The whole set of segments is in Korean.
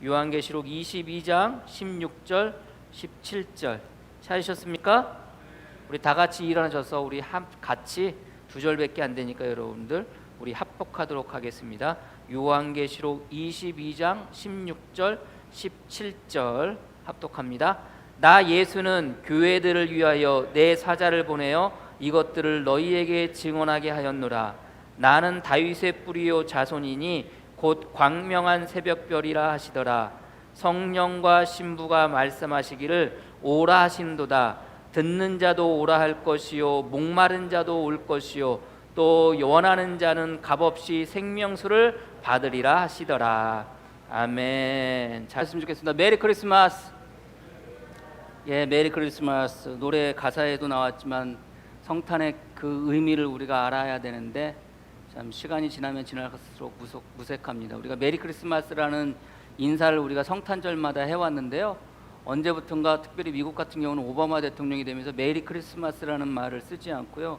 요한계시록 22장 16절 17절 찾으셨습니까? 우리 다 같이 일어나셔서 우리 같이 두 절밖에 안 되니까 여러분들 우리 합독하도록 하겠습니다. 요한계시록 22장 16절 17절 합독합니다. 나 예수는 교회들을 위하여 내 사자를 보내어 이것들을 너희에게 증언하게 하였노라. 나는 다윗의 뿌리요 자손이니 곧 광명한 새벽별이라 하시더라. 성령과 신부가 말씀하시기를 오라 하신도다. 듣는 자도 오라 할 것이요 목마른 자도 올 것이요 또 원하는 자는 값없이 생명수를 받으리라 하시더라. 아멘. 잘 했으면 좋겠습니다. 메리 크리스마스. 예, 메리 크리스마스. 노래 가사에도 나왔지만 성탄의 그 의미를 우리가 알아야 되는데 참 시간이 지나면 지날수록 무색합니다. 우리가 메리 크리스마스라는 인사를 우리가 성탄절마다 해왔는데요, 언제부턴가 특별히 미국 같은 경우는 오바마 대통령이 되면서 메리 크리스마스라는 말을 쓰지 않고요,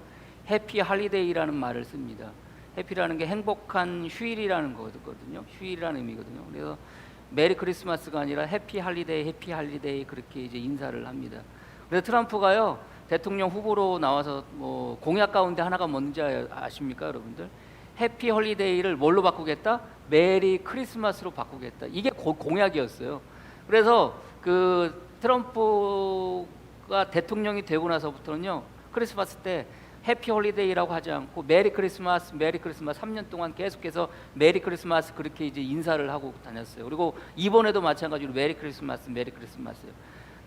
해피 할리데이라는 말을 씁니다. 해피라는 게 행복한 휴일이라는 거거든요. 휴일이라는 의미거든요. 그래서 메리 크리스마스가 아니라 해피 할리데이 그렇게 이제 인사를 합니다. 그래서 트럼프가요, 대통령 후보로 나와서 뭐 공약 가운데 하나가 뭔지 아십니까, 여러분들? 해피 홀리데이를 뭘로 바꾸겠다? 메리 크리스마스로 바꾸겠다. 이게 공약이었어요. 그래서 그 트럼프가 대통령이 되고 나서부터는요, 크리스마스 때 해피 홀리데이라고 하지 않고 메리 크리스마스 3년 동안 계속해서 메리 크리스마스 그렇게 이제 인사를 하고 다녔어요. 그리고 이번에도 마찬가지로 메리 크리스마스예요.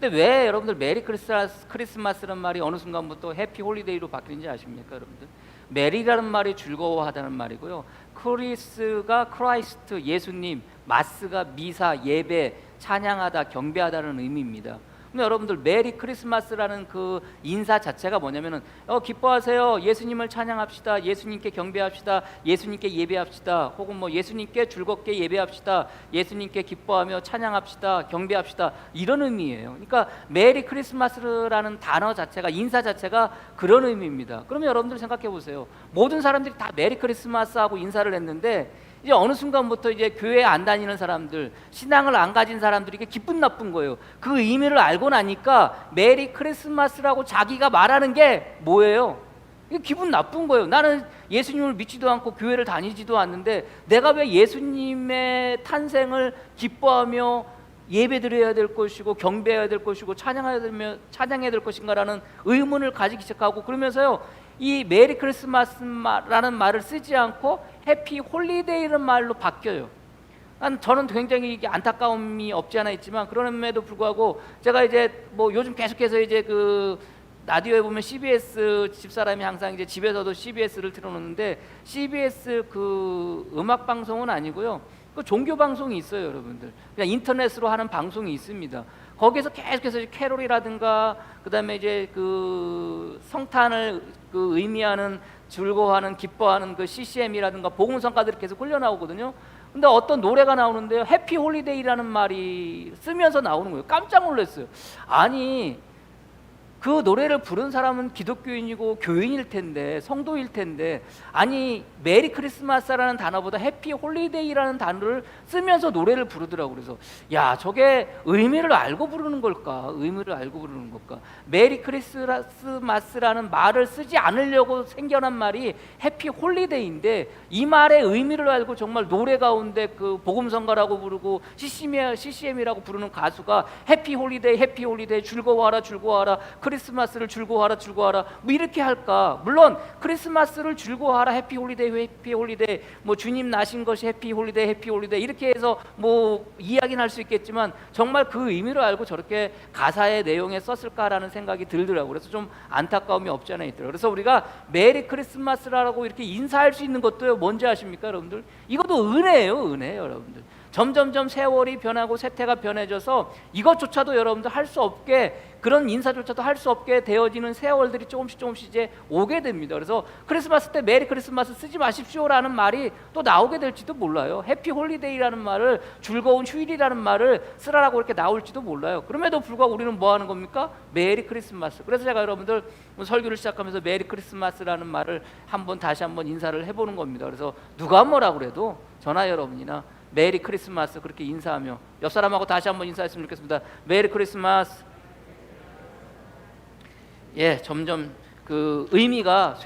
근데 왜 여러분들 메리 크리스마스라는 말이 어느 순간부터 해피 홀리데이로 바뀌는지 아십니까, 여러분들? 메리라는 말이 즐거워하다는 말이고요, 크리스가 크라이스트 예수님, 마스가 미사 예배 찬양하다 경배하다는 의미입니다. 근데 여러분들 메리 크리스마스라는 그 인사 자체가 뭐냐면은 기뻐하세요, 예수님을 찬양합시다, 예수님께 경배합시다, 예수님께 예배합시다, 혹은 뭐 예수님께 즐겁게 예배합시다, 예수님께 기뻐하며 찬양합시다, 경배합시다, 이런 의미예요. 그러니까 메리 크리스마스라는 단어 자체가, 인사 자체가 그런 의미입니다. 그러면 여러분들 생각해 보세요. 모든 사람들이 다 메리 크리스마스 하고 인사를 했는데 이제 어느 순간부터 이제 교회 안 다니는 사람들, 신앙을 안 가진 사람들이 이게 기분 나쁜 거예요. 그 의미를 알고 나니까 메리 크리스마스라고 자기가 말하는 게 뭐예요? 이게 기분 나쁜 거예요. 나는 예수님을 믿지도 않고 교회를 다니지도 않는데 내가 왜 예수님의 탄생을 기뻐하며 예배드려야 될 것이고 경배해야 될 것이고 찬양해야 될 것인가라는 의문을 가지기 시작하고, 그러면서요, 이 메리 크리스마스라는 말을 쓰지 않고 해피 홀리데이라는 말로 바뀌어요. 저는 굉장히 이게 안타까움이 없지 않아 있지만, 그럼에도 불구하고 제가 이제 뭐 요즘 계속해서 이제 그 라디오에 보면 CBS 집사람이 항상 이제 집에서도 CBS를 틀어놓는데, CBS 그 음악 방송은 아니고요, 그 종교 방송이 있어요, 여러분들. 그냥 인터넷으로 하는 방송이 있습니다. 거기에서 계속해서 캐롤이라든가 그다음에 이제 그 성탄을 그 의미하는 즐거워하는 기뻐하는 그 CCM이라든가 복음성가들이 계속 흘려나오거든요. 근데 어떤 노래가 나오는데요, 해피 홀리데이라는 말이 쓰면서 나오는 거예요. 깜짝 놀랐어요. 아니, 그 노래를 부른 사람은 기독교인이고 교인일 텐데, 성도일 텐데, 아니 메리 크리스마스라는 단어보다 해피 홀리데이라는 단어를 쓰면서 노래를 부르더라고. 그래서 야, 저게 의미를 알고 부르는 걸까? 메리 크리스마스라는 말을 쓰지 않으려고 생겨난 말이 해피 홀리데이인데, 이 말의 의미를 알고 정말 노래 가운데 그 복음성가라고 부르고 CCM이라고 부르는 가수가 해피 홀리데이 즐거워하라 크리스마스를 즐거워하라 뭐 이렇게 할까? 물론 크리스마스를 즐거워하라 해피 홀리데이 뭐 주님 나신 것이 해피 홀리데이 이렇게 해서 뭐 이야기는 할 수 있겠지만, 정말 그 의미를 알고 저렇게 가사의 내용에 썼을까라는 생각이 들더라고요. 그래서 좀 안타까움이 없지 않아 있더라고요. 그래서 우리가 메리 크리스마스라고 이렇게 인사할 수 있는 것도 뭔지 아십니까, 여러분들? 이것도 은혜예요, 여러분들. 점점점 세월이 변하고 세태가 변해져서 이것조차도 여러분들 할 수 없게, 그런 인사조차도 할 수 없게 되어지는 세월들이 조금씩 이제 오게 됩니다. 그래서 크리스마스 때 메리 크리스마스 쓰지 마십시오라는 말이 또 나오게 될지도 몰라요. 해피 홀리데이라는 말을, 즐거운 휴일이라는 말을 쓰라라고 이렇게 나올지도 몰라요. 그럼에도 불구하고 우리는 뭐 하는 겁니까? 메리 크리스마스. 그래서 제가 여러분들 설교를 시작하면서 메리 크리스마스라는 말을 다시 한번 인사를 해보는 겁니다. 그래서 누가 뭐라 그래도 저나 여러분이나 메리 크리스마스 그렇게 인사하며 옆 사람하고 다시 한번 인사했으면 좋겠습니다. 메리 크리스마스. 예, 점점 그 의미가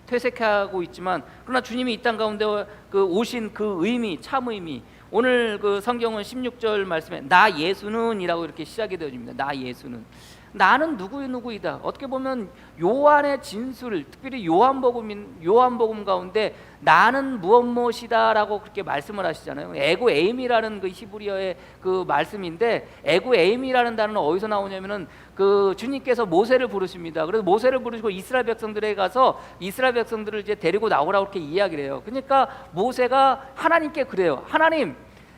퇴색하고 있지만 그러나 주님이 이 땅 가운데 그 오신 그 의미, 참 의미, 오늘 그 성경은 16절 말씀에 나 예수는이라고 이렇게 시작이 되어집니다. 나 예수는, 나는 누구이다. 어떻게 보면 요한의 진술, 특별히 요한복음 가운데 나는 무엇이다라고 그렇게 말씀을 하시잖아요. 에고 에임이라는 그 히브리어의 그 말씀인데, 에고 에임이라는 단어는 어디서 나오냐면은 그 주님께서 모세를 부르십니다. 그래서 모세를 부르시고 이스라엘 백성들에 가서 이스라엘 백성들을 이제 데리고 나오라고 그렇게 이야기를 해요. 그러니까 모세가 하나님께 그래요. 하나님,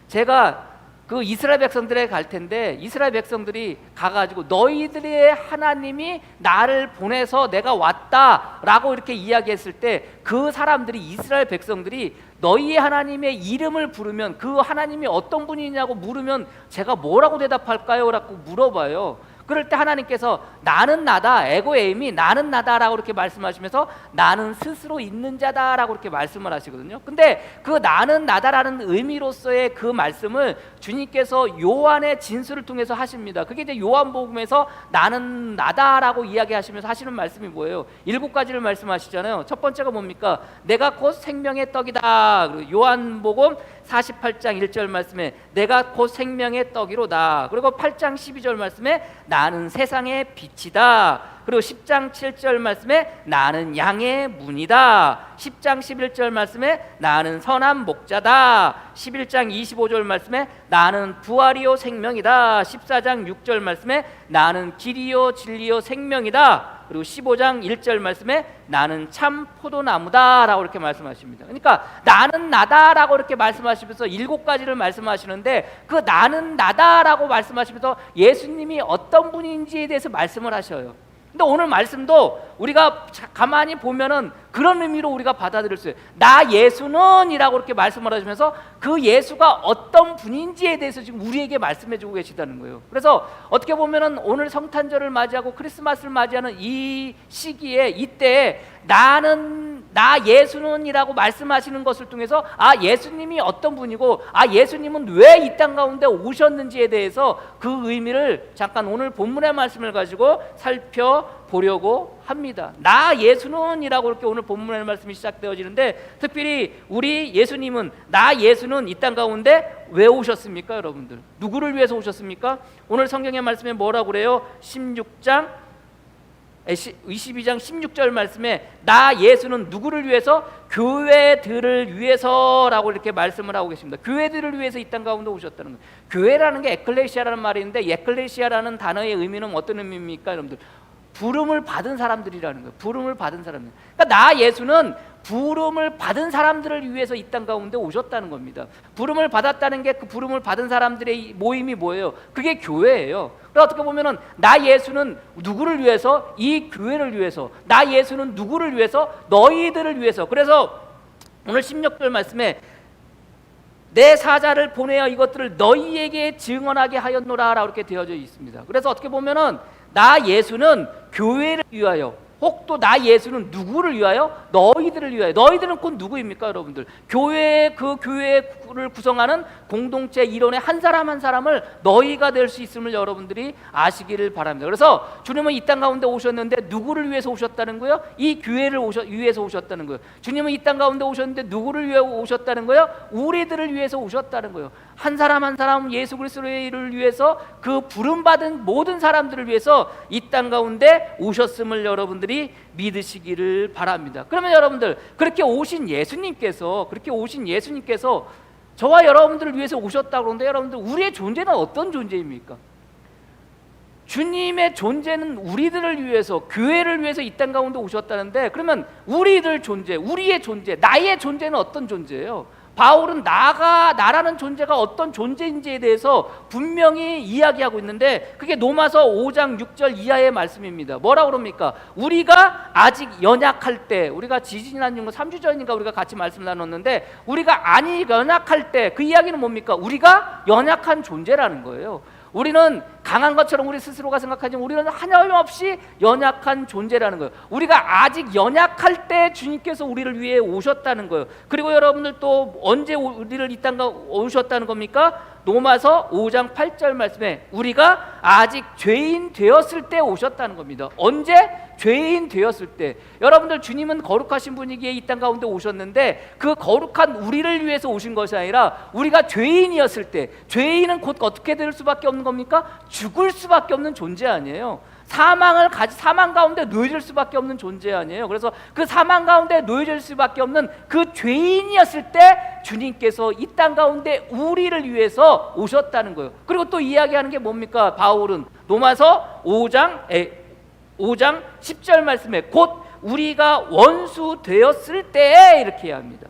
제가 그 이스라엘 백성들에 갈 텐데 이스라엘 백성들이 가가지고 너희들의 하나님이 나를 보내서 내가 왔다라고 이렇게 이야기했을 때 그 사람들이, 이스라엘 백성들이 너희의 하나님의 이름을 부르면 그 하나님이 어떤 분이냐고 물으면 제가 뭐라고 대답할까요? 라고 물어봐요. 그럴 때 하나님께서 나는 나다, 에고에임이 나는 나다라고 이렇게 말씀하시면서 나는 스스로 있는 자다라고 이렇게 말씀을 하시거든요. 근데 그 나는 나다라는 의미로서의 그 말씀을 주님께서 요한의 진술을 통해서 하십니다. 그게 이제 요한복음에서 나는 나다라고 이야기하시면서 하시는 말씀이 뭐예요? 7가지를 말씀하시잖아요. 첫 번째가 뭡니까? 내가 곧 생명의 떡이다. 그리고 요한복음 48장 1절 말씀에 내가 곧 생명의 떡이로다. 그리고 8장 12절 말씀에 나는 세상의 빛이다. 그리고 10장 7절 말씀에 나는 양의 문이다. 10장 11절 말씀에 나는 선한 목자다. 11장 25절 말씀에 나는 부활이요 생명이다. 14장 6절 말씀에 나는 길이요 진리요 생명이다. 그리고 15장 1절 말씀에 나는 참 포도나무다 라고 이렇게 말씀하십니다. 그러니까 나는 나다라고 이렇게 말씀하시면서 7가지를 말씀하시는데 그 나는 나다라고 말씀하시면서 예수님이 어떤 분인지에 대해서 말씀을 하셔요. 근데 오늘 말씀도 우리가 가만히 보면은 그런 의미로 우리가 받아들일 수 있어요. 나 예수는 이라고 이렇게 말씀을 하시면서 그 예수가 어떤 분인지에 대해서 지금 우리에게 말씀해 주고 계시다는 거예요. 그래서 어떻게 보면은 오늘 성탄절을 맞이하고 크리스마스를 맞이하는 이 시기에, 이때에 나 예수는 이라고 말씀하시는 것을 통해서 예수님이 어떤 분이고 예수님은 왜 이 땅 가운데 오셨는지에 대해서 그 의미를 잠깐 오늘 본문의 말씀을 가지고 살펴보려고 합니다. 나 예수는 이라고 이렇게 오늘 본문의 말씀이 시작되어지는데, 특별히 우리 예수님은, 나 예수는 이 땅 가운데 왜 오셨습니까? 여러분들 누구를 위해서 오셨습니까? 오늘 성경의 말씀에 뭐라고 그래요? 22장 16절 말씀에 나 예수는 누구를 위해서? 교회들을 위해서라고 이렇게 말씀을 하고 계십니다. 교회들을 위해서 이 땅 가운데 오셨다는 거예요. 교회라는 게 에클레시아라는 말인데, 에클레시아라는 단어의 의미는 어떤 의미입니까? 여러분들 부름을 받은 사람들이라는 거예요. 부름을 받은 사람들. 그러니까 나 예수는 부름을 받은 사람들을 위해서 이 땅 가운데 오셨다는 겁니다. 부름을 받았다는 게 그 부름을 받은 사람들의 모임이 뭐예요? 그게 교회예요. 그러니까 어떻게 보면은 나 예수는 누구를 위해서? 이 교회를 위해서. 나 예수는 누구를 위해서? 너희들을 위해서. 그래서 오늘 16절 말씀에 내 사자를 보내어 이것들을 너희에게 증언하게 하였노라 라고 이렇게 되어져 있습니다. 그래서 어떻게 보면은 나 예수는 교회를 위하여, 혹 또 나 예수는 누구를 위하여? 너희들을 위하여. 너희들은 곧 누구입니까, 여러분들? 그 교회를 구성하는 공동체 일원의 한 사람 한 사람을 너희가 될 수 있음을 여러분들이 아시기를 바랍니다. 그래서 주님은 이 땅 가운데 오셨는데 누구를 위해서 오셨다는 거예요? 이 교회를 위해서 오셨다는 거예요. 주님은 이 땅 가운데 오셨는데 누구를 위해 오셨다는 거예요? 우리들을 위해서 오셨다는 거예요. 한 사람 한 사람 예수 그리스도를 위해서, 그 부름받은 모든 사람들을 위해서 이 땅 가운데 오셨음을 여러분들이 믿으시기를 바랍니다. 그러면 여러분들 그렇게 오신 예수님께서 저와 여러분들을 위해서 오셨다고 그러는데, 여러분들 우리의 존재는 어떤 존재입니까? 주님의 존재는 우리들을 위해서, 교회를 위해서 이 땅 가운데 오셨다는데, 그러면 우리의 존재, 나의 존재는 어떤 존재예요? 바울은 나라는 존재가 어떤 존재인지에 대해서 분명히 이야기하고 있는데, 그게 로마서 5장 6절 이하의 말씀입니다. 뭐라고 그럽니까? 우리가 아직 연약할 때, 우리가 지난 3주 전인가 우리가 같이 말씀 나눴는데, 우리가 연약할 때, 그 이야기는 뭡니까? 우리가 연약한 존재라는 거예요. 우리는 강한 것처럼 우리 스스로가 생각하지만 우리는 하나님없이 연약한 존재라는 거예요. 우리가 아직 연약할 때 주님께서 우리를 위해 오셨다는 거예요. 그리고 여러분들 또 언제 우리를 이 땅에 오셨다는 겁니까? 로마서 5장 8절 말씀에 우리가 아직 죄인 되었을 때 오셨다는 겁니다. 언제? 죄인 되었을 때. 여러분들, 주님은 거룩하신 분이기에 이 땅 가운데 오셨는데 그 거룩한 우리를 위해서 오신 것이 아니라 우리가 죄인이었을 때, 죄인은 곧 어떻게 될 수밖에 없는 겁니까? 죽을 수밖에 없는 존재 아니에요. 사망 가운데 놓여질 수밖에 없는 존재 아니에요. 그래서 그 사망 가운데 놓여질 수밖에 없는 그 죄인이었을 때 주님께서 이 땅 가운데 우리를 위해서 오셨다는 거예요. 그리고 또 이야기하는 게 뭡니까? 바울은 로마서 5장 10절 말씀에 곧 우리가 원수 되었을 때에 이렇게 합니다.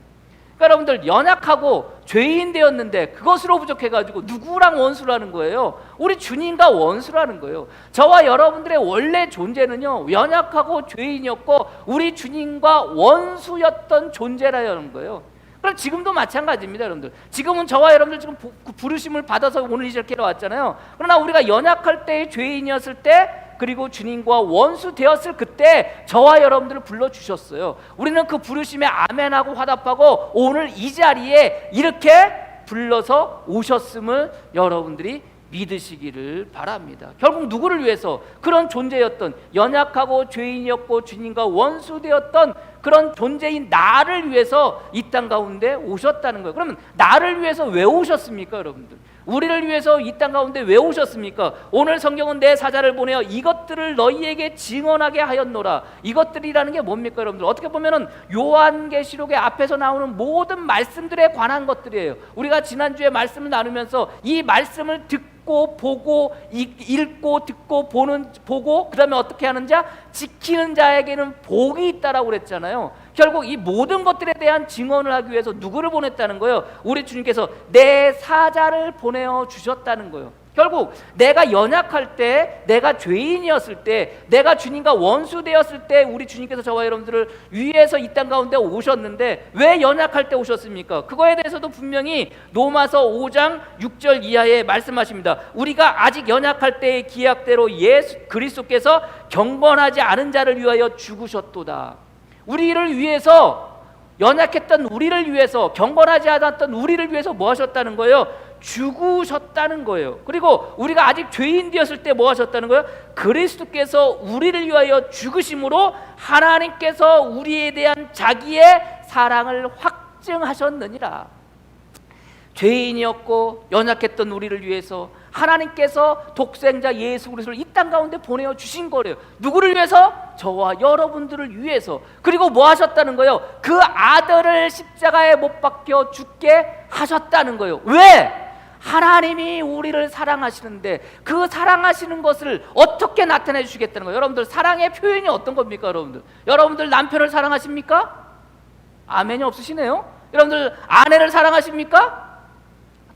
그러니까 여러분들, 연약하고 죄인 되었는데 그것으로 부족해가지고 누구랑 원수라는 거예요? 우리 주님과 원수라는 거예요. 저와 여러분들의 원래 존재는요, 연약하고 죄인이었고 우리 주님과 원수였던 존재라는 거예요. 그럼 지금도 마찬가지입니다, 여러분들. 지금은 저와 여러분들 지금 부르심을 받아서 오늘 이 자리에 왔잖아요. 그러나 우리가 연약할 때의 죄인이었을 때, 그리고 주님과 원수 되었을 그때 저와 여러분들을 불러주셨어요. 우리는 그 부르심에 아멘하고 화답하고 오늘 이 자리에 이렇게 불러서 오셨음을 여러분들이 믿으시기를 바랍니다. 결국 누구를 위해서? 그런 존재였던, 연약하고 죄인이었고 주님과 원수 되었던 그런 존재인 나를 위해서 이 땅 가운데 오셨다는 거예요. 그러면 나를 위해서 왜 오셨습니까, 여러분들? 우리를 위해서 이 땅 가운데 왜 오셨습니까? 오늘 성경은 내 사자를 보내어 이것들을 너희에게 증언하게 하였노라. 이것들이라는 게 뭡니까, 여러분들? 어떻게 보면은 요한계시록의 앞에서 나오는 모든 말씀들에 관한 것들이에요. 우리가 지난주에 말씀을 나누면서 이 말씀을 듣고 보고 읽고 듣고 보고 그다음에 어떻게 하는 자? 지키는 자에게는 복이 있다라고 그랬잖아요. 결국 이 모든 것들에 대한 증언을 하기 위해서 누구를 보냈다는 거예요? 우리 주님께서 내 사자를 보내어 주셨다는 거예요. 결국 내가 연약할 때, 내가 죄인이었을 때, 내가 주님과 원수 되었을 때 우리 주님께서 저와 여러분들을 위해서 이 땅 가운데 오셨는데 왜 연약할 때 오셨습니까? 그거에 대해서도 분명히 로마서 5장 6절 이하에 말씀하십니다. 우리가 아직 연약할 때의 기약대로 예수 그리스도께서 경건하지 않은 자를 위하여 죽으셨도다. 우리를 위해서, 연약했던 우리를 위해서, 경건하지 않았던 우리를 위해서 뭐 하셨다는 거예요? 죽으셨다는 거예요. 그리고 우리가 아직 죄인 되었을 때 뭐 하셨다는 거예요? 그리스도께서 우리를 위하여 죽으심으로 하나님께서 우리에 대한 자기의 사랑을 확증하셨느니라. 죄인이었고 연약했던 우리를 위해서 하나님께서 독생자 예수 그리스도를 이 땅 가운데 보내어 주신 거래요. 누구를 위해서? 저와 여러분들을 위해서. 그리고 뭐 하셨다는 거예요? 그 아들을 십자가에 못 박혀 죽게 하셨다는 거예요. 왜? 하나님이 우리를 사랑하시는데 그 사랑하시는 것을 어떻게 나타내 주시겠다는 거예요. 여러분들, 사랑의 표현이 어떤 겁니까? 여러분들 남편을 사랑하십니까? 아멘이 없으시네요. 여러분들 아내를 사랑하십니까?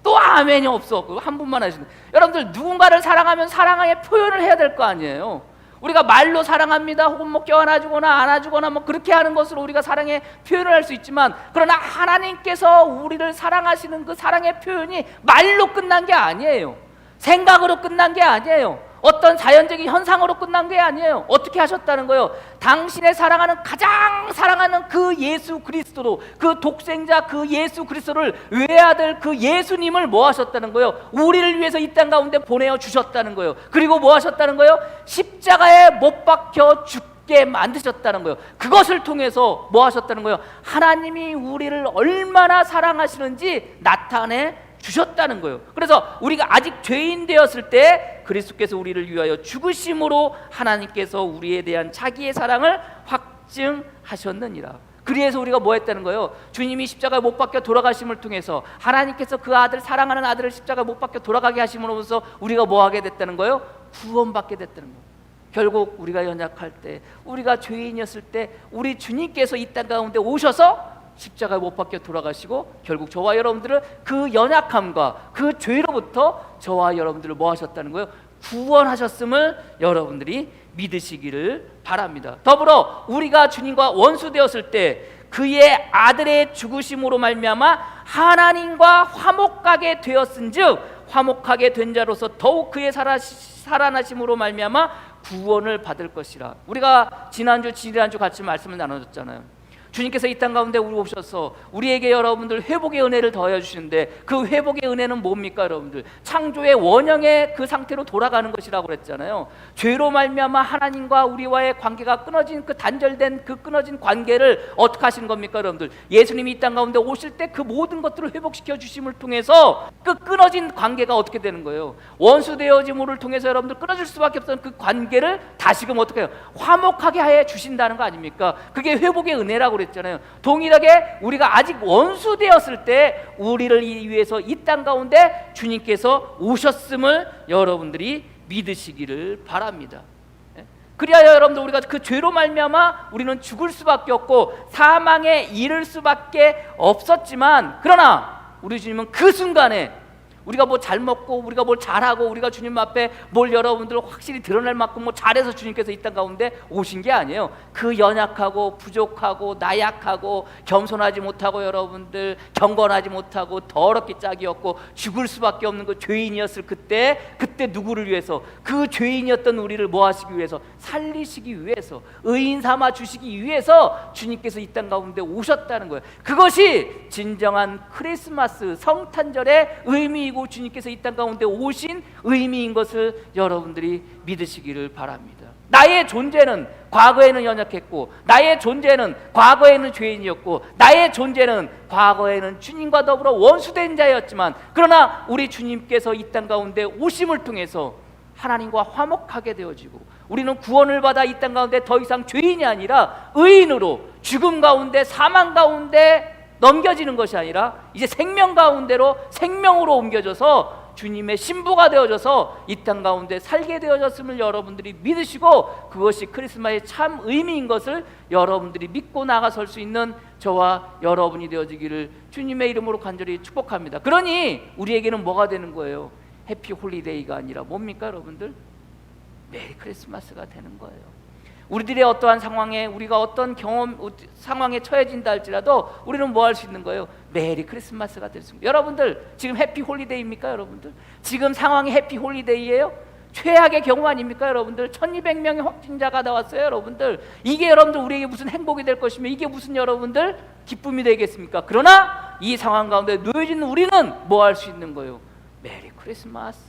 또 아멘이 없어. 한 분만 하시네. 여러분들, 누군가를 사랑하면 사랑의 표현을 해야 될 거 아니에요. 우리가 말로 사랑합니다 혹은 뭐 껴안아주거나 안아주거나 뭐 그렇게 하는 것으로 우리가 사랑의 표현을 할 수 있지만, 그러나 하나님께서 우리를 사랑하시는 그 사랑의 표현이 말로 끝난 게 아니에요. 생각으로 끝난 게 아니에요. 어떤 자연적인 현상으로 끝난 게 아니에요. 어떻게 하셨다는 거예요? 당신의 사랑하는, 가장 사랑하는 그 예수 그리스도로, 그 독생자 그 예수 그리스도를, 외아들 그 예수님을 뭐 하셨다는 거예요? 우리를 위해서 이 땅 가운데 보내어 주셨다는 거예요. 그리고 뭐 하셨다는 거예요? 십자가에 못 박혀 죽게 만드셨다는 거예요. 그것을 통해서 뭐 하셨다는 거예요? 하나님이 우리를 얼마나 사랑하시는지 나타내 주셨다는 거예요. 그래서 우리가 아직 죄인 되었을 때 그리스도께서 우리를 위하여 죽으심으로 하나님께서 우리에 대한 자기의 사랑을 확증하셨느니라. 그래서 우리가 뭐 했다는 거예요? 주님이 십자가에 못 박혀 돌아가심을 통해서 하나님께서 그 아들, 사랑하는 아들을 십자가에 못 박혀 돌아가게 하심으로써 우리가 뭐 하게 됐다는 거예요? 구원받게 됐다는 거예요. 결국 우리가 연약할 때, 우리가 죄인이었을 때 우리 주님께서 이 땅 가운데 오셔서 십자가에 못 박혀 돌아가시고 결국 저와 여러분들을 그 연약함과 그 죄로부터 저와 여러분들을 뭐 하셨다는 거예요? 구원하셨음을 여러분들이 믿으시기를 바랍니다. 더불어 우리가 주님과 원수 되었을 때 그의 아들의 죽으심으로 말미암아 하나님과 화목하게 되었은즉 화목하게 된 자로서 더욱 그의 살아나심으로 말미암아 구원을 받을 것이라. 우리가 지난주 같이 말씀을 나눠줬잖아요. 주님께서 이 땅 가운데 우리 오셔서 우리에게 여러분들 회복의 은혜를 더해 주시는데, 그 회복의 은혜는 뭡니까 여러분들? 창조의 원형의 그 상태로 돌아가는 것이라고 그랬잖아요. 죄로 말미암아 하나님과 우리와의 관계가 끊어진, 그 단절된 그 끊어진 관계를 어떻게 하시는 겁니까 여러분들? 예수님이 이 땅 가운데 오실 때 그 모든 것들을 회복시켜 주심을 통해서 그 끊어진 관계가 어떻게 되는 거예요? 원수 되어짐을 통해서 여러분들 끊어질 수밖에 없던 그 관계를 다시금 어떻게 해요? 화목하게 해 주신다는 거 아닙니까? 그게 회복의 은혜라고 그랬잖아요. 동일하게 우리가 아직 원수 되었을 때 우리를 위해서 이 땅 가운데 주님께서 오셨음을 여러분들이 믿으시기를 바랍니다. 그리하여 여러분들 우리가 그 죄로 말미암아 우리는 죽을 수밖에 없고 사망에 이를 수밖에 없었지만, 그러나 우리 주님은 그 순간에 우리가 뭐 잘 먹고 우리가 뭘 잘하고 우리가 주님 앞에 뭘 여러분들 확실히 드러낼 만큼 뭐 잘해서 주님께서 이 땅 가운데 오신 게 아니에요. 그 연약하고 부족하고 나약하고 겸손하지 못하고 여러분들 경건하지 못하고 더럽게 짝이었고 죽을 수밖에 없는 그 죄인이었을 그때 누구를 위해서? 그 죄인이었던 우리를 뭐 하시기 위해서? 살리시기 위해서, 의인 삼아 주시기 위해서 주님께서 이 땅 가운데 오셨다는 거예요. 그것이 진정한 크리스마스 성탄절의 의미이고 주님께서 이 땅 가운데 오신 의미인 것을 여러분들이 믿으시기를 바랍니다. 나의 존재는 과거에는 연약했고, 나의 존재는 과거에는 죄인이었고, 나의 존재는 과거에는 주님과 더불어 원수된 자였지만, 그러나 우리 주님께서 이 땅 가운데 오심을 통해서 하나님과 화목하게 되어지고 우리는 구원을 받아 이 땅 가운데 더 이상 죄인이 아니라 의인으로 죽음 가운데 사망 가운데 넘겨지는 것이 아니라 이제 생명 가운데로 생명으로 옮겨져서 주님의 신부가 되어져서 이 땅 가운데 살게 되어졌음을 여러분들이 믿으시고, 그것이 크리스마스의 참 의미인 것을 여러분들이 믿고 나가설 수 있는 저와 여러분이 되어지기를 주님의 이름으로 간절히 축복합니다. 그러니 우리에게는 뭐가 되는 거예요? 해피 홀리데이가 아니라 뭡니까 여러분들? 메리 크리스마스가 되는 거예요. 우리들의 어떠한 상황에 우리가 어떤 상황에 처해진다 할지라도 우리는 뭐 할 수 있는 거예요? 메리 크리스마스가 될 수 있습니다. 여러분들 지금 해피 홀리데이입니까 여러분들? 지금 상황이 해피 홀리데이예요? 최악의 경우 아닙니까 여러분들? 1200명의 확진자가 나왔어요 여러분들. 이게 여러분들 우리에게 무슨 행복이 될 것이며 이게 무슨 여러분들 기쁨이 되겠습니까? 그러나 이 상황 가운데 놓여진 우리는 뭐 할 수 있는 거예요? 메리 크리스마스,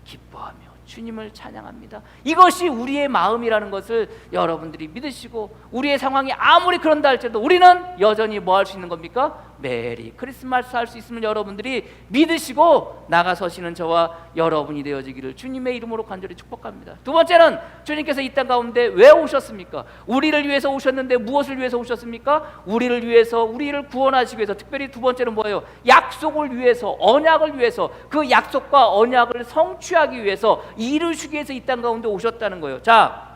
기뻐하며 주님을 찬양합니다. 이것이 우리의 마음이라는 것을 여러분들이 믿으시고, 우리의 상황이 아무리 그런다 할지라도 우리는 여전히 뭐 할 수 있는 겁니까? 메리 크리스마스 할 수 있음을 여러분들이 믿으시고 나가서시는 저와 여러분이 되어지기를 주님의 이름으로 간절히 축복합니다. 두 번째는 주님께서 이 땅 가운데 왜 오셨습니까? 우리를 위해서 오셨는데 무엇을 위해서 오셨습니까? 우리를 위해서, 우리를 구원하시기 위해서. 특별히 두 번째는 뭐예요? 약속을 위해서, 언약을 위해서, 그 약속과 언약을 성취하기 위해서, 이루시기 위해서 이 땅 가운데 오셨다는 거예요. 자,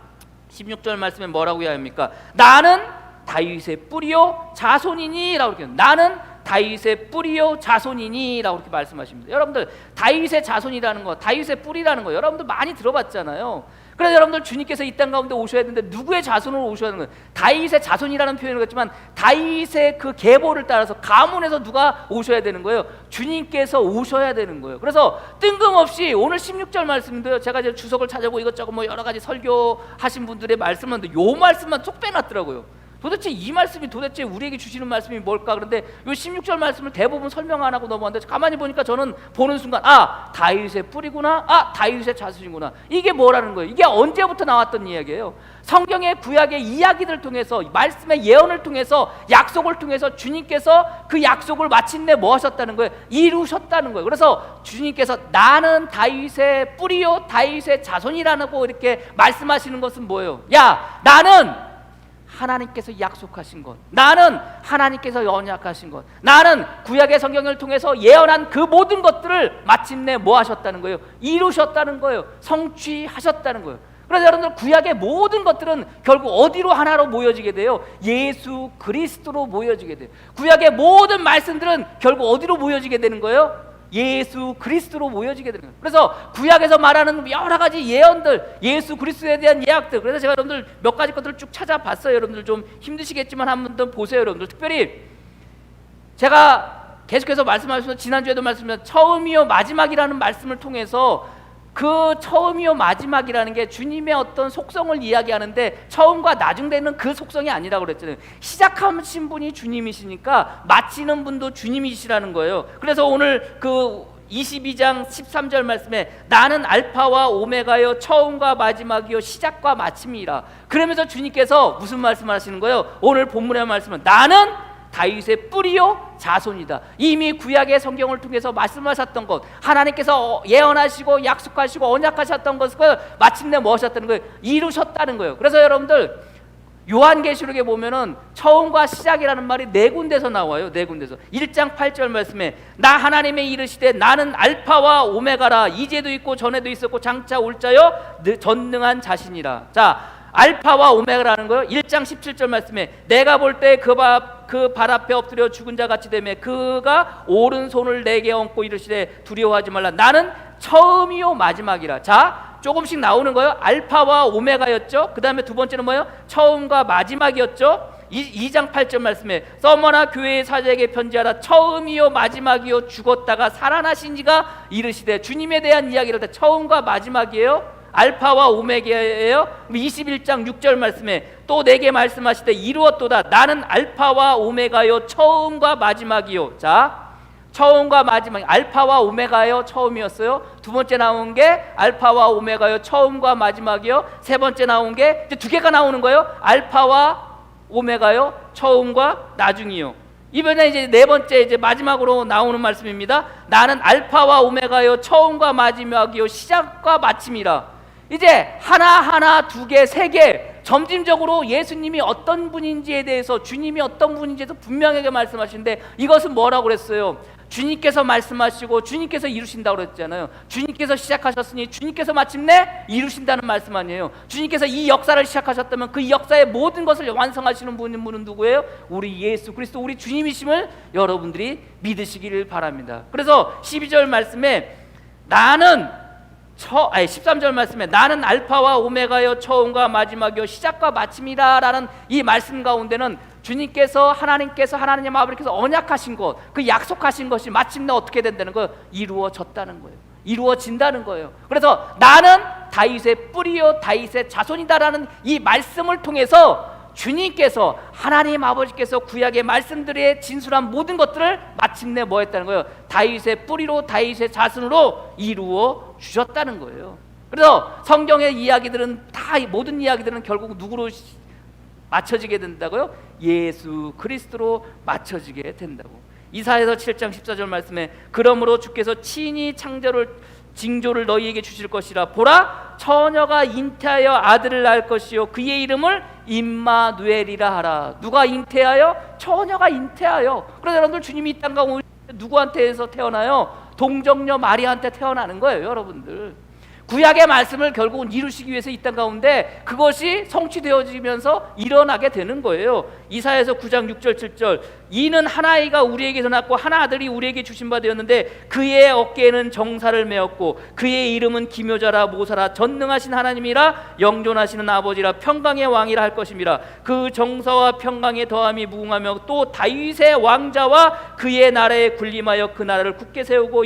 16절 말씀에 뭐라고 해야 합니까? 나는 다윗의 뿌리요 자손이니 라고 이렇게, 나는 다윗의 뿌리요 자손이니 라고 이렇게 말씀하십니다. 여러분들 다윗의 자손이라는 거, 다윗의 뿌리라는 거 여러분들 많이 들어봤잖아요. 그래서 여러분들 주님께서 이 땅 가운데 오셔야 되는데 누구의 자손으로 오셔야 하는 거예요? 다윗의 자손이라는 표현을 했지만 다윗의 그 계보를 따라서 가문에서 누가 오셔야 되는 거예요? 주님께서 오셔야 되는 거예요. 그래서 뜬금없이 오늘 16절 말씀인데요, 제가 이제 주석을 찾아보고 이것저것 뭐 여러 가지 설교하신 분들의 말씀은 요 말씀만 쏙 빼놨더라고요. 도대체 이 말씀이 도대체 우리에게 주시는 말씀이 뭘까? 그런데 이 16절 말씀을 대부분 설명 안 하고 넘어왔는데 가만히 보니까 저는 보는 순간 아, 다윗의 뿌리구나, 아, 다윗의 자손이구나. 이게 뭐라는 거예요? 이게 언제부터 나왔던 이야기예요? 성경의 구약의 이야기들을 통해서, 말씀의 예언을 통해서, 약속을 통해서 주님께서 그 약속을 마침내 뭐 하셨다는 거예요? 이루셨다는 거예요. 그래서 주님께서 나는 다윗의 뿌리요 다윗의 자손이라고 이렇게 말씀하시는 것은 뭐예요? 야, 나는 하나님께서 약속하신 것, 나는 하나님께서 언약하신 것, 나는 구약의 성경을 통해서 예언한 그 모든 것들을 마침내 뭐 하셨다는 거예요? 이루셨다는 거예요. 성취하셨다는 거예요. 그래서 여러분들 구약의 모든 것들은 결국 어디로 하나로 모여지게 돼요? 예수 그리스도로 모여지게 돼요. 구약의 모든 말씀들은 결국 어디로 모여지게 되는 거예요? 예수 그리스도로 모여지게 되는 거예요. 그래서 구약에서 말하는 여러 가지 예언들, 예수 그리스도에 대한 예약들, 그래서 제가 여러분들 몇 가지 것들을 쭉 찾아봤어요. 여러분들 좀 힘드시겠지만 한 번 더 보세요. 여러분들 특별히 제가 계속해서 말씀하시면서 지난주에도 말씀드렸지만 처음이요 마지막이라는 말씀을 통해서 그 처음이요 마지막이라는 게 주님의 어떤 속성을 이야기하는데 처음과 나중되는 그 속성이 아니라고 그랬잖아요. 시작하신 분이 주님이시니까 마치는 분도 주님이시라는 거예요. 그래서 오늘 그 22장 13절 말씀에 나는 알파와 오메가요 처음과 마지막이요 시작과 마침이라. 그러면서 주님께서 무슨 말씀을 하시는 거예요? 오늘 본문의 말씀은 나는 다윗의 뿌리요 자손이다. 이미 구약의 성경을 통해서 말씀하셨던 것, 하나님께서 예언하시고 약속하시고 언약하셨던 것을 마침내 뭐 하셨다는 거예요? 이루셨다는 거예요. 그래서 여러분들 요한계시록에 보면은 처음과 시작이라는 말이 네 군데서 나와요. 네 군데서. 1장 8절 말씀에 나 하나님의 이르시되 나는 알파와 오메가라. 이제도 있고 전에도 있었고 장차 올 자여 전능한 자신이라. 자, 알파와 오메가라는 거요. 1장 17절 말씀에 내가 볼 때 그 발 앞에 엎드려 죽은 자 같이 되매 그가 오른손을 내게 얹고 이르시되 두려워하지 말라. 나는 처음이요 마지막이라. 자, 조금씩 나오는 거예요. 알파와 오메가였죠. 그 다음에 두 번째는 뭐예요? 처음과 마지막이었죠. 2장 8절 말씀에 써머나 교회의 사제에게 편지하라. 처음이요 마지막이요 죽었다가 살아나신 이가 이르시되. 주님에 대한 이야기를 할 때 처음과 마지막이에요. 알파와 오메가예요. 21장 6절 말씀에 또 내게 말씀하시되 이루었도다. 나는 알파와 오메가요 처음과 마지막이요. 자, 처음과 마지막. 알파와 오메가요 처음이었어요. 두 번째 나온 게 알파와 오메가요 처음과 마지막이요. 세 번째 나온 게 이제 두 개가 나오는 거예요. 알파와 오메가요 처음과 나중이요. 이번에 이제 네 번째 이제 마지막으로 나오는 말씀입니다. 나는 알파와 오메가요 처음과 마지막이요 시작과 마침이라. 이제 하나하나 두 개, 세 개 점진적으로 예수님이 어떤 분인지에 대해서, 주님이 어떤 분인지에 대해서 분명하게 말씀하시는데 이것은 뭐라고 그랬어요? 주님께서 말씀하시고 주님께서 이루신다고 그랬잖아요. 주님께서 시작하셨으니 주님께서 마침내 이루신다는 말씀 아니에요. 주님께서 이 역사를 시작하셨다면 그 역사의 모든 것을 완성하시는 분은 누구예요? 우리 예수 그리스도, 우리 주님이심을 여러분들이 믿으시기를 바랍니다. 그래서 12절 말씀에 나는 13절 말씀에 나는 알파와 오메가여 처음과 마지막이요 시작과 마침이라 라는 이 말씀 가운데는 주님께서 하나님 아버지께서 언약하신 것, 그 약속하신 것이 마침내 어떻게 된다는 거예요? 이루어졌다는 거예요. 이루어진다는 거예요. 그래서 나는 다윗의 뿌리요 다윗의 자손이다라는 이 말씀을 통해서 주님께서, 하나님 아버지께서 구약의 말씀들에 진술한 모든 것들을 마침내 뭐 했다는 거예요? 다윗의 뿌리로 다윗의 자손으로 이루어 주셨다는 거예요. 그래서 성경의 이야기들은 다, 모든 이야기들은 결국 누구로 맞춰지게 된다고요? 예수 그리스도로 맞춰지게 된다고. 이사야서 7장 14절 말씀에 그러므로 주께서 친히 징조를 너희에게 주실 것이라. 보라, 처녀가 잉태하여 아들을 낳을 것이요 그의 이름을 임마누엘이라 하라. 누가 잉태하여? 처녀가 잉태하여. 그래서 여러분들 주님이 이 땅 가운데 누구한테서 태어나요? 동정녀 마리아한테 태어나는 거예요. 여러분들 구약의 말씀을 결국은 이루시기 위해서 이 땅 가운데 그것이 성취되어지면서 일어나게 되는 거예요. 이사야서 9장 6절 7절 이는 한 아이가 우리에게서 낳고 한 아들이 우리에게 주신 바 되었는데 그의 어깨에는 정사를 메었고 그의 이름은 기묘자라 모사라 전능하신 하나님이라 영존하시는 아버지라 평강의 왕이라 할 것임이라. 그 정사와 평강의 더함이 무궁하며 또 다윗의 왕자와 그의 나라에 군림하여 그 나라를 굳게 세우고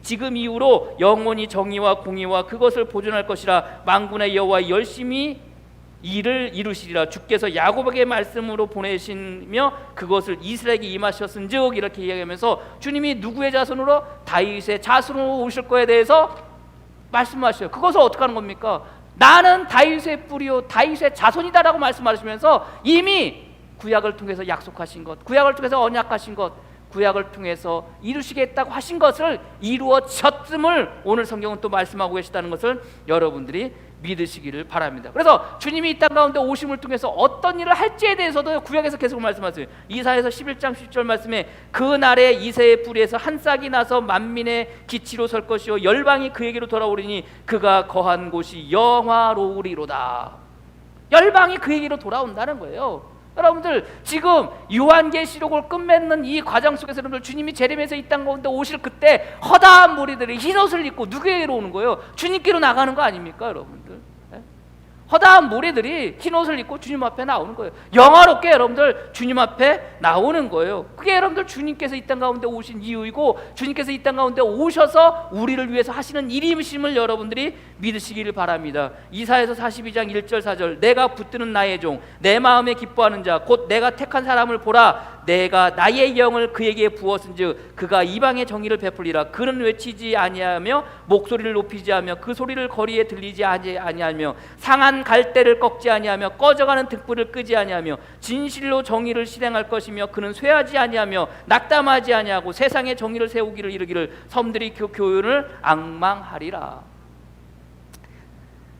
지금 이후로 영원히 정의와 공의와 그것을 보존할 것이라. 만군의 여호와 열심히 이를 이루시리라. 주께서 야곱에게 말씀으로 보내시며 그것을 이스라엘에게 임하셨은즉, 이렇게 이야기하면서 주님이 누구의 자손으로? 다윗의 자손으로 오실 거에 대해서 말씀하셔요. 그것을 어떻게 하는 겁니까? 나는 다윗의 뿌리요 다윗의 자손이다라고 말씀하시면서 이미 구약을 통해서 약속하신 것, 구약을 통해서 언약하신 것, 구약을 통해서 이루시겠다고 하신 것을 이루어졌음을 오늘 성경은 또 말씀하고 계시다는 것을 여러분들이 믿으시기를 바랍니다. 그래서 주님이 이 땅 가운데 오심을 통해서 어떤 일을 할지에 대해서도 구약에서 계속 말씀하세요. 이사야서 11장 10절 말씀에 그 날에 이새의 뿌리에서 한 싹이 나서 만민의 기치로 설 것이요 열방이 그에게로 돌아오리니 그가 거한 곳이 영화로우리로다. 열방이 그에게로 돌아온다는 거예요. 여러분들 지금 요한계시록을 끝맺는 이 과정 속에서 여러분들 주님이 제림에서 이 땅 가운데 오실 그때 허다한 무리들이 흰옷을 입고 누구에게로 오는 거예요? 주님께로 나가는 거 아닙니까 여러분들? 네? 허다한 무리들이 흰 옷을 입고 주님 앞에 나오는 거예요. 영화롭게 여러분들 주님 앞에 나오는 거예요. 그게 여러분들 주님께서 이 땅 가운데 오신 이유이고, 주님께서 이 땅 가운데 오셔서 우리를 위해서 하시는 일임심을 여러분들이 믿으시기를 바랍니다. 이사야서 42장 1절 4절 내가 붙드는 나의 종 내 마음에 기뻐하는 자 곧 내가 택한 사람을 보라. 내가 나의 영을 그에게 부었은즉 그가 이방의 정의를 베풀리라. 그는 외치지 아니하며 목소리를 높이지 하며 그 소리를 거리에 들리지 아니하며 상한 갈대를 꺾지 아니하며 꺼져가는 등불을 끄지 아니하며 진실로 정의를 실행할 것이며 그는 쇠하지 아니하며 낙담하지 아니하고 세상에 정의를 세우기를 이르기를 섬들이 교훈을 앙망하리라.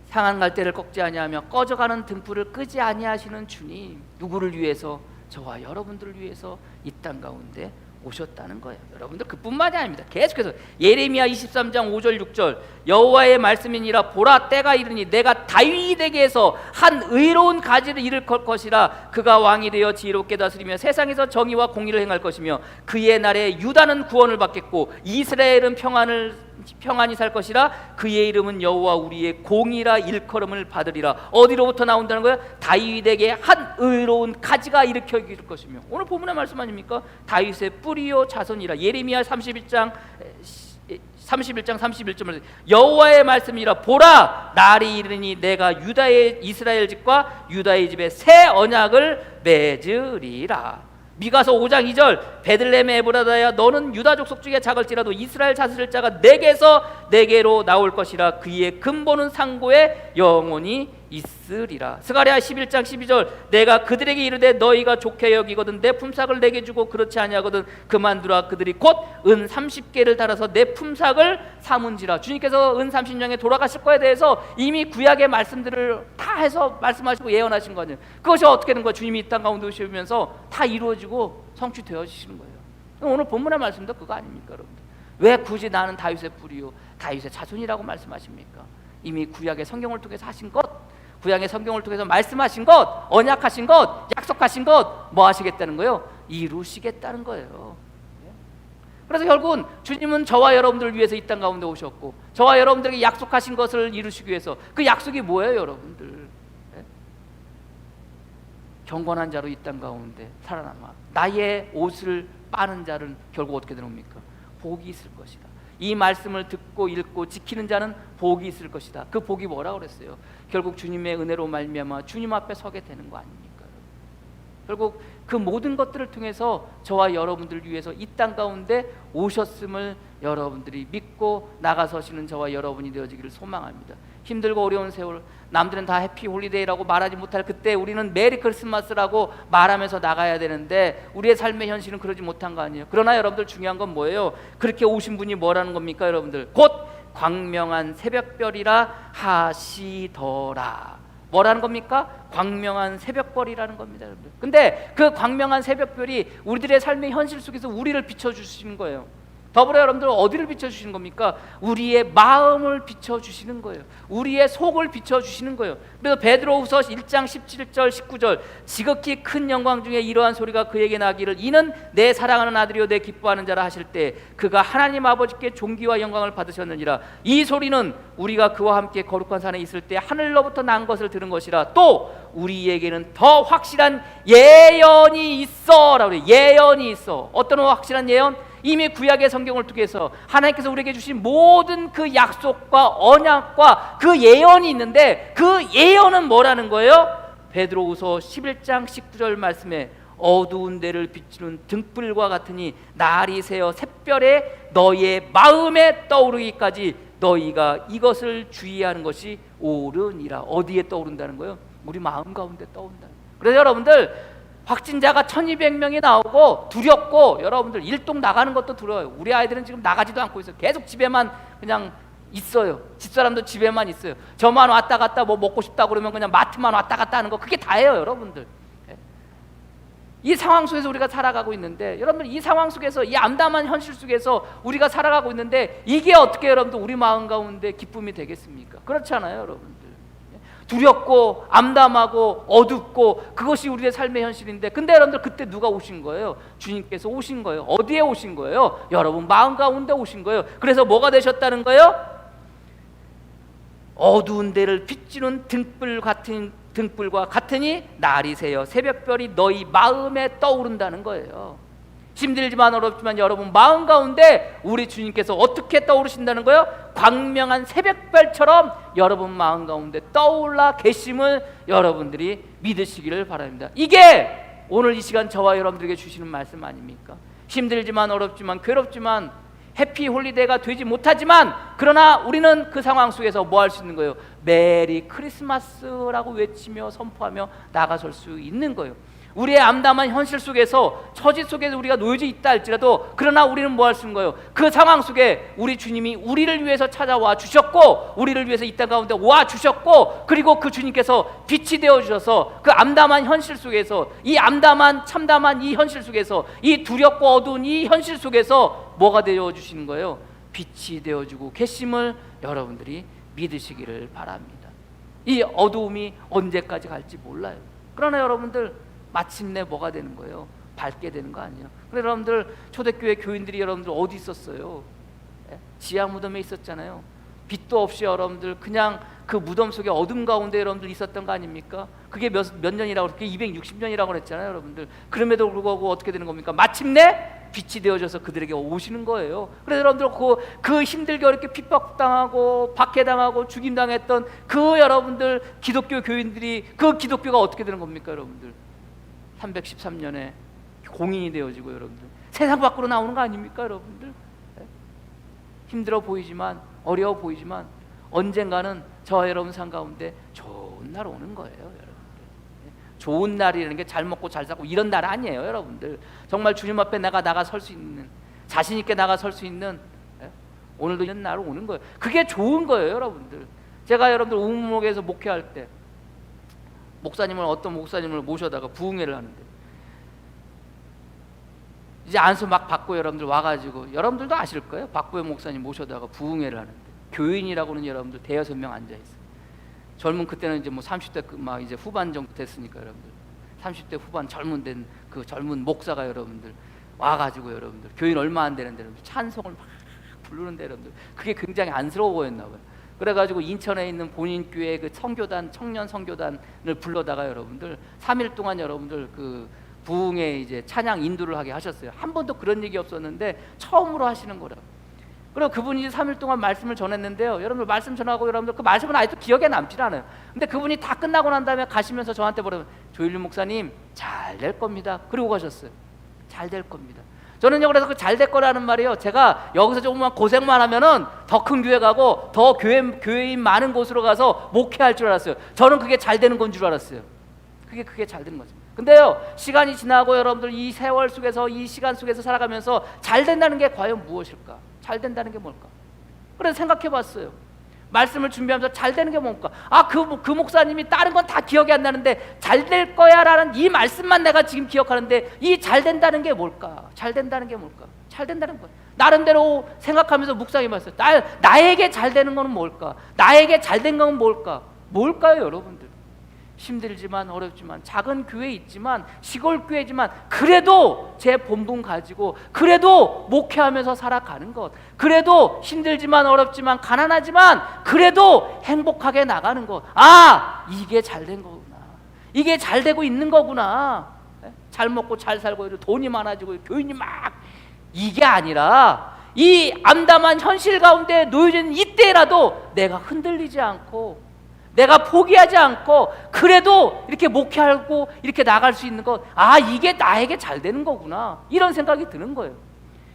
상한 갈대를 꺾지 아니하며 꺼져가는 등불을 끄지 아니하시는 주님, 누구를 위해서? 저와 여러분들을 위해서 이 땅 가운데 오셨다는 거예요. 여러분들 그뿐만이 아닙니다. 계속해서 예레미야 23장 5절 6절 여호와의 말씀이니라. 보라, 때가 이르니 내가 다윗에게서 한 의로운 가지를 이룰 것이라. 그가 왕이 되어 지혜롭게 다스리며 세상에서 정의와 공의를 행할 것이며 그의 날에 유다는 구원을 받겠고 이스라엘은 평안히 살 것이라. 그의 이름은 여호와 우리의 공이라 일컬음을 받으리라. 어디로부터 나온다는 거예요? 다윗에게 한 의로운 가지가 일으켜 이길 것이며. 오늘 본문의 말씀 아닙니까? 다윗의 뿌리요 자손이라. 예레미야 31장 31절 여호와의 말씀이라. 보라, 날이 이르니 내가 이스라엘 집과 유다의 집에 새 언약을 맺으리라. 미가서 5장 2절 베들레헴의 에브라다야 너는 유다 족속 중에 작을지라도 이스라엘 다스릴 자가 내게로 나올 것이라. 그의 근본은 상고에 영원히 있으리라. 스가랴 11장 12절 내가 그들에게 이르되 너희가 좋게 여기거든 내 품삯을 내게 주고 그렇지 아니하거든 그만두라. 그들이 곧 은 30개를 달아서 내 품삯을 삼은지라. 주님께서 은 30년에 돌아가실 거에 대해서 이미 구약의 말씀들을 다 해서 말씀하시고 예언하신 거예요. 그것이 어떻게 된 거예요? 주님이 이 땅 가운데 오시면서 다 이루어지고 성취되어지시는 거예요. 오늘 본문의 말씀도 그거 아닙니까, 여러분들? 왜 굳이 나는 다윗의 뿌리요 다윗의 자손이라고 말씀하십니까? 이미 구약의 성경을 통해서 하신 것, 구약의 성경을 통해서 말씀하신 것, 언약하신 것, 약속하신 것 뭐 하시겠다는 거예요? 이루시겠다는 거예요. 그래서 결국은 주님은 저와 여러분들을 위해서 이 땅 가운데 오셨고 저와 여러분들에게 약속하신 것을 이루시기 위해서, 그 약속이 뭐예요, 여러분들? 경건한 자로 이 땅 가운데 살아남아 나의 옷을 빠는 자는 결국 어떻게 되옵니까? 복이 있을 것이다. 이 말씀을 듣고 읽고 지키는 자는 복이 있을 것이다. 그 복이 뭐라고 그랬어요? 결국 주님의 은혜로 말미암아 주님 앞에 서게 되는 거 아닙니까? 결국 그 모든 것들을 통해서 저와 여러분들을 위해서 이 땅 가운데 오셨음을 여러분들이 믿고 나가서시는 저와 여러분이 되어지기를 소망합니다. 힘들고 어려운 세월, 남들은 다 해피 홀리데이라고 말하지 못할 그때 우리는 메리 크리스마스라고 말하면서 나가야 되는데 우리의 삶의 현실은 그러지 못한 거 아니에요. 그러나 여러분들 중요한 건 뭐예요? 그렇게 오신 분이 뭐라는 겁니까, 여러분들? 곧 광명한 새벽별이라 하시더라. 뭐라는 겁니까? 광명한 새벽별이라는 겁니다, 여러분들. 근데 그 광명한 새벽별이 우리들의 삶의 현실 속에서 우리를 비춰주시는 거예요. 더불어 여러분들 어디를 비춰주시는 겁니까? 우리의 마음을 비춰주시는 거예요. 우리의 속을 비춰주시는 거예요. 그래서 베드로후서 1장 17절 19절 지극히 큰 영광 중에 이러한 소리가 그에게 나기를 이는 내 사랑하는 아들이요 내 기뻐하는 자라 하실 때 그가 하나님 아버지께 존귀와 영광을 받으셨느니라. 이 소리는 우리가 그와 함께 거룩한 산에 있을 때 하늘로부터 난 것을 들은 것이라. 또 우리에게는 더 확실한 예언이 있어 라고 그래요. 예언이 있어. 어떤 확실한 예언? 이미 구약의 성경을 통해서 하나님께서 우리에게 주신 모든 그 약속과 언약과 그 예언이 있는데 그 예언은 뭐라는 거예요? 베드로후서 11장 19절 말씀에 어두운 데를 비추는 등불과 같으니 날이 새어 샛별에 너희의 마음에 떠오르기까지 너희가 이것을 주의하는 것이 옳으니라. 어디에 떠오른다는 거예요? 우리 마음 가운데 떠오른다는 거예요. 그래서 여러분들 확진자가 1200명이 나오고 두렵고 여러분들 일동 나가는 것도 두려워요. 우리 아이들은 지금 나가지도 않고 있어요. 계속 집에만 그냥 있어요. 집사람도 집에만 있어요. 저만 왔다 갔다 뭐 먹고 싶다 그러면 그냥 마트만 왔다 갔다 하는 거 그게 다예요, 여러분들. 이 상황 속에서 우리가 살아가고 있는데 여러분들 이 상황 속에서 이 암담한 현실 속에서 우리가 살아가고 있는데 이게 어떻게 여러분들 우리 마음 가운데 기쁨이 되겠습니까? 그렇잖아요, 여러분들. 두렵고 암담하고 어둡고 그것이 우리의 삶의 현실인데 근데 여러분들 그때 누가 오신 거예요? 주님께서 오신 거예요. 어디에 오신 거예요? 여러분 마음 가운데 오신 거예요. 그래서 뭐가 되셨다는 거예요? 어두운 데를 비추는 등불과 같으니 날이 새어 새벽별이 너희 마음에 떠오른다는 거예요. 힘들지만 어렵지만 여러분 마음 가운데 우리 주님께서 어떻게 떠오르신다는 거예요? 광명한 새벽별처럼 여러분 마음 가운데 떠올라 계심을 여러분들이 믿으시기를 바랍니다. 이게 오늘 이 시간 저와 여러분들에게 주시는 말씀 아닙니까? 힘들지만 어렵지만 괴롭지만 해피 홀리데이가 되지 못하지만 그러나 우리는 그 상황 속에서 뭐 할 수 있는 거예요? 메리 크리스마스라고 외치며 선포하며 나가설 수 있는 거예요. 우리의 암담한 현실 속에서 처지 속에서 우리가 놓여져 있다 할지라도 그러나 우리는 뭐 할 수 있는 거예요? 그 상황 속에 우리 주님이 우리를 위해서 찾아와 주셨고 우리를 위해서 이 땅 가운데 와 주셨고 그리고 그 주님께서 빛이 되어 주셔서 그 암담한 현실 속에서 이 암담한 참담한 이 현실 속에서 이 두렵고 어두운 이 현실 속에서 뭐가 되어 주시는 거예요? 빛이 되어 주고 계심을 여러분들이 믿으시기를 바랍니다. 이 어두움이 언제까지 갈지 몰라요. 그러나 여러분들 마침내 뭐가 되는 거예요? 밝게 되는 거 아니에요? 그래 여러분들 초대교회 교인들이 여러분들 어디 있었어요? 지하 무덤에 있었잖아요. 빛도 없이 여러분들 그냥 그 무덤 속에 어둠 가운데 여러분들 있었던 거 아닙니까? 그게 몇 년이라고 그렇게 260년이라고 그랬잖아요, 여러분들. 그럼에도 불구하고 어떻게 되는 겁니까? 마침내 빛이 되어져서 그들에게 오시는 거예요. 그래서 여러분들 그 힘들게 어렵게 핍박당하고 박해당하고 죽임당했던 그 여러분들 기독교 교인들이 그 기독교가 어떻게 되는 겁니까, 여러분들? 313년에 공인이 되어지고 여러분들 세상 밖으로 나오는 거 아닙니까, 여러분들? 힘들어 보이지만 어려워 보이지만 언젠가는 저와 여러분 삶 가운데 좋은 날 오는 거예요, 여러분들. 좋은 날이라는 게 잘 먹고 잘 살고 이런 날 아니에요, 여러분들. 정말 주님 앞에 내가 나가 설 수 있는, 자신 있게 나가 설 수 있는 오늘도 이런 날 오는 거예요. 그게 좋은 거예요, 여러분들. 제가 여러분들 우물목에서 목회할 때 어떤 목사님을 모셔다가 부흥회를 하는데 이제 안수 막 받고 여러분들 와가지고 여러분들도 아실 거예요. 박보현 목사님 모셔다가 부흥회를 하는데 교인이라고는 여러분들 대여섯 명 앉아 있어요. 젊은 그때는 이제 뭐 30대 막 이제 후반 정도 됐으니까 여러분들 30대 후반 된 그 젊은 목사가 여러분들 와가지고 여러분들 교인 얼마 안 되는데 여러분들 찬송을 막 부르는데 여러분들 그게 굉장히 안쓰러워 보였나 봐요. 그래가지고 인천에 있는 본인 교회 그 청교단 청년 청교단을 불러다가 여러분들 3일 동안 여러분들 그 부흥회 이제 찬양 인도를 하게 하셨어요. 한 번도 그런 얘기 없었는데 처음으로 하시는 거라고. 그리고 그분이 3일 동안 말씀을 전했는데요. 여러분들 말씀 전하고 여러분들 그 말씀은 아직도 기억에 남질 않아요. 근데 그분이 다 끝나고 난 다음에 가시면서 저한테 뭐라면 조일륜 목사님 잘 될 겁니다. 그리고 가셨어요. 잘 될 겁니다. 저는요 그래서 그 잘 될 거라는 말이요. 제가 여기서 조금만 고생만 하면은 더 큰 교회 가고 더 교회인 많은 곳으로 가서 목회할 줄 알았어요. 저는 그게 잘 되는 건 줄 알았어요. 그게 잘 되는 거죠. 근데요 시간이 지나고 여러분들 이 세월 속에서 이 시간 속에서 살아가면서 잘 된다는 게 과연 무엇일까? 잘 된다는 게 뭘까? 그래서 생각해봤어요. 말씀을 준비하면서 잘 되는 게 뭘까? 그 목사님이 다른 건 다 기억이 안 나는데 잘 될 거야 라는 이 말씀만 내가 지금 기억하는데 이 잘 된다는 게 뭘까? 잘 된다는 게 뭘까? 잘 된다는 거야. 나름대로 생각하면서 묵상해봤어요. 나에게 잘 되는 건 뭘까? 나에게 잘 된 건 뭘까? 뭘까요, 여러분들? 힘들지만 어렵지만 작은 교회에 있지만 시골 교회지만 그래도 제 본분 가지고 그래도 목회하면서 살아가는 것, 그래도 힘들지만 어렵지만 가난하지만 그래도 행복하게 나가는 것, 이게 잘된 거구나, 이게 잘 되고 있는 거구나. 잘 먹고 잘 살고 돈이 많아지고 교인이 막 이게 아니라 이 암담한 현실 가운데 놓여져 있는 이때라도 내가 흔들리지 않고 내가 포기하지 않고 그래도 이렇게 목회하고 이렇게 나갈 수 있는 것, 이게 나에게 잘 되는 거구나, 이런 생각이 드는 거예요.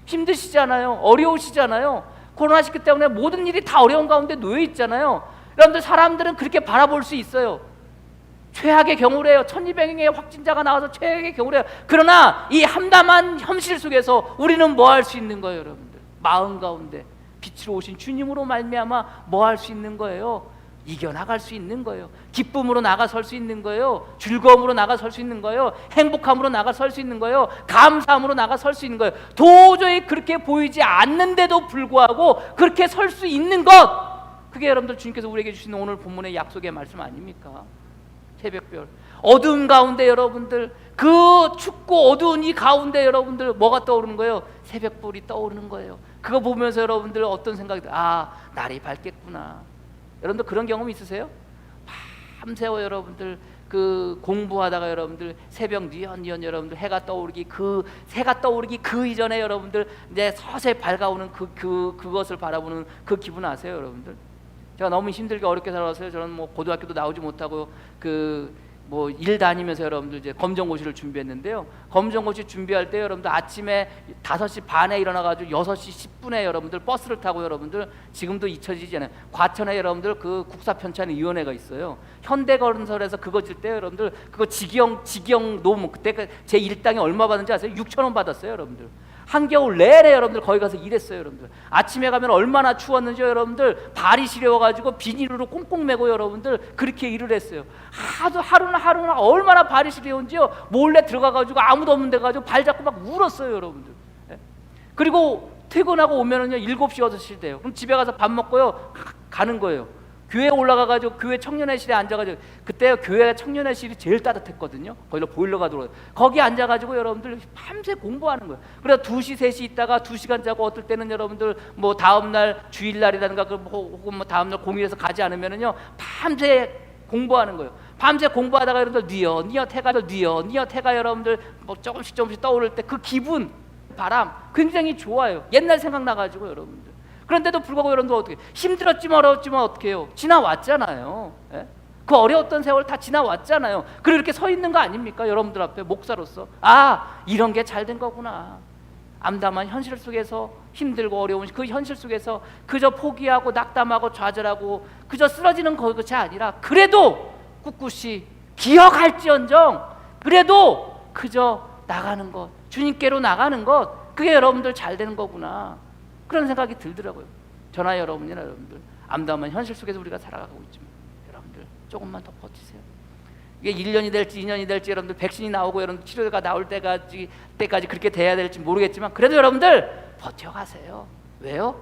힘드시잖아요. 어려우시잖아요. 코로나 시기 때문에 모든 일이 다 어려운 가운데 놓여 있잖아요. 여러분들 사람들은 그렇게 바라볼 수 있어요. 최악의 경우래요. 1200명의 확진자가 나와서 최악의 경우래요. 그러나 이 함담한 현실 속에서 우리는 뭐 할 수 있는 거예요, 여러분들? 마음 가운데 빛으로 오신 주님으로 말미암아 뭐 할 수 있는 거예요? 이겨나갈 수 있는 거예요. 기쁨으로 나가설 수 있는 거예요. 즐거움으로 나가설 수 있는 거예요. 행복함으로 나가설 수 있는 거예요. 감사함으로 나가설 수 있는 거예요. 도저히 그렇게 보이지 않는데도 불구하고 그렇게 설 수 있는 것, 그게 여러분들 주님께서 우리에게 주시는 오늘 본문의 약속의 말씀 아닙니까? 새벽별 어두운 가운데 여러분들, 그 춥고 어두운 이 가운데 여러분들 뭐가 떠오르는 거예요? 새벽불이 떠오르는 거예요. 그거 보면서 여러분들 어떤 생각이 들어요? 날이 밝겠구나. 여러분들 그런 경험 있으세요? 밤새워 여러분들 그 공부하다가 여러분들 새벽 뉘엿뉘엿 여러분들 해가 떠오르기 그 이전에 여러분들 이제 서서히 밝아오는 그것을 바라보는 그 기분 아세요, 여러분들? 제가 너무 힘들게 어렵게 살아왔어요. 저는 뭐 고등학교도 나오지 못하고 뭐 일 다니면서 여러분들 이제 검정고시를 준비했는데요. 검정고시 준비할 때 여러분들 아침에 5시 반에 일어나가지고 6시 10분에 여러분들 버스를 타고 여러분들 지금도 잊혀지지 않아요. 과천에 여러분들 그 국사편찬위원회가 있어요. 현대건설에서 그거 질 때 여러분들 그거 직영 노무 그때 제 일당이 얼마 받는지 아세요? 6,000원 받았어요, 여러분들. 한겨울 내내 여러분들 거기 가서 일했어요, 여러분들. 아침에 가면 얼마나 추웠는지 여러분들 발이 시려워가지고 비닐로 꽁꽁 매고 여러분들 그렇게 일을 했어요. 하루나 얼마나 발이 시려운지요. 몰래 들어가가지고 아무도 없는 데 가지고 발 잡고 막 울었어요, 여러분들. 예? 그리고 퇴근하고 오면은요 7시 6시 돼요. 그럼 집에 가서 밥 먹고요 가는 거예요. 교회 올라가가지고 교회 청년회실에 앉아가지고 그때 교회 청년회실이 제일 따뜻했거든요. 거기로 보일러가 들어와요. 거기 앉아가지고 여러분들 밤새 공부하는 거예요. 그래서 2시 3시 있다가 2시간 자고 어떨 때는 여러분들 뭐 다음날 주일날이라든가 혹은 뭐 다음날 공휴일에서 가지 않으면은요 밤새 공부하는 거예요. 밤새 공부하다가 여러분들 뉘엿 해가 여러분들 뭐 조금씩 떠오를 때 그 기분 바람 굉장히 좋아요. 옛날 생각나가지고 여러분들. 그런데도 불구하고 여러분들 어떻게 힘들었지만 어려웠지만 어떻게 해요? 지나왔잖아요. 예? 그 어려웠던 세월 다 지나왔잖아요. 그리고 이렇게 서 있는 거 아닙니까? 여러분들 앞에 목사로서 이런 게 잘 된 거구나. 암담한 현실 속에서 힘들고 어려운 그 현실 속에서 그저 포기하고 낙담하고 좌절하고 그저 쓰러지는 것이 아니라 그래도 꿋꿋이 기억할지언정 그래도 그저 나가는 것 주님께로 나가는 것 그게 여러분들 잘 되는 거구나. 그런 생각이 들더라고요. 저나 여러분이나 여러분들 암담한 현실 속에서 우리가 살아가고 있지만 여러분들 조금만 더 버티세요. 이게 1년이 될지 2년이 될지 여러분들 백신이 나오고 여러분들 치료가 나올 때까지 그렇게 돼야 될지 모르겠지만 그래도 여러분들 버텨가세요. 왜요?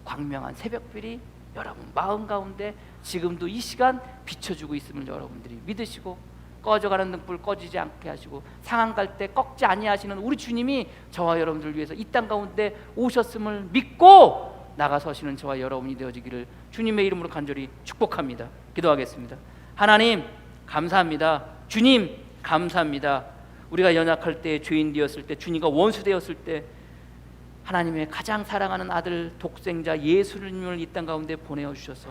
광명한 새벽별이 여러분 마음 가운데 지금도 이 시간 비춰주고 있음을 여러분들이 믿으시고 꺼져가는 등불 꺼지지 않게 하시고 상한 갈 때 꺾지 아니하시는 우리 주님이 저와 여러분들 위해서 이 땅 가운데 오셨음을 믿고 나가서시는 저와 여러분이 되어지기를 주님의 이름으로 간절히 축복합니다. 기도하겠습니다. 하나님 감사합니다. 주님 감사합니다. 우리가 연약할 때 죄인 되었을 때 주님과 원수 되었을 때 하나님의 가장 사랑하는 아들 독생자 예수님을 이 땅 가운데 보내어 주셔서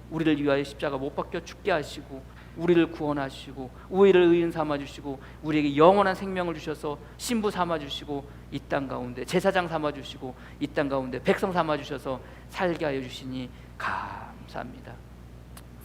우리를 위하여 십자가 못 박혀 죽게 하시고 우리를 구원하시고 우리를 의인 삼아주시고 우리에게 영원한 생명을 주셔서 신부 삼아주시고 이 땅 가운데 제사장 삼아주시고 이 땅 가운데 백성 삼아주셔서 살게 하여 주시니 감사합니다.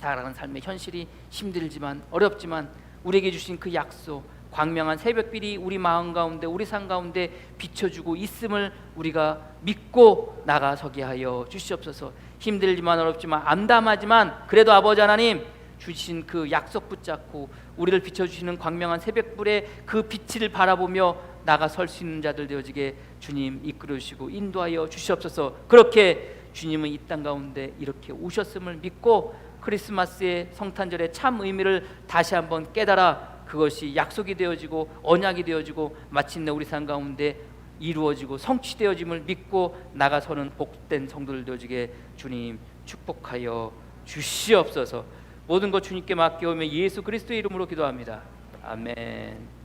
살아가는 삶의 현실이 힘들지만 어렵지만 우리에게 주신 그 약속 광명한 새벽빛이 우리 마음 가운데 우리 삶 가운데 비춰주고 있음을 우리가 믿고 나가서게 하여 주시옵소서. 힘들지만 어렵지만 암담하지만 그래도 아버지 하나님 주신 그 약속 붙잡고 우리를 비춰주시는 광명한 새벽불의 그 빛을 바라보며 나가설 수 있는 자들 되어지게 주님 이끌어주시고 인도하여 주시옵소서. 그렇게 주님은 이 땅 가운데 이렇게 오셨음을 믿고 크리스마스의 성탄절의 참 의미를 다시 한번 깨달아 그것이 약속이 되어지고 언약이 되어지고 마침내 우리 삶 가운데 이루어지고 성취되어짐을 믿고 나가서는 복된 성도들 되어지게 주님 축복하여 주시옵소서. 모든 것 주님께 맡겨오며 예수 그리스도의 이름으로 기도합니다. 아멘.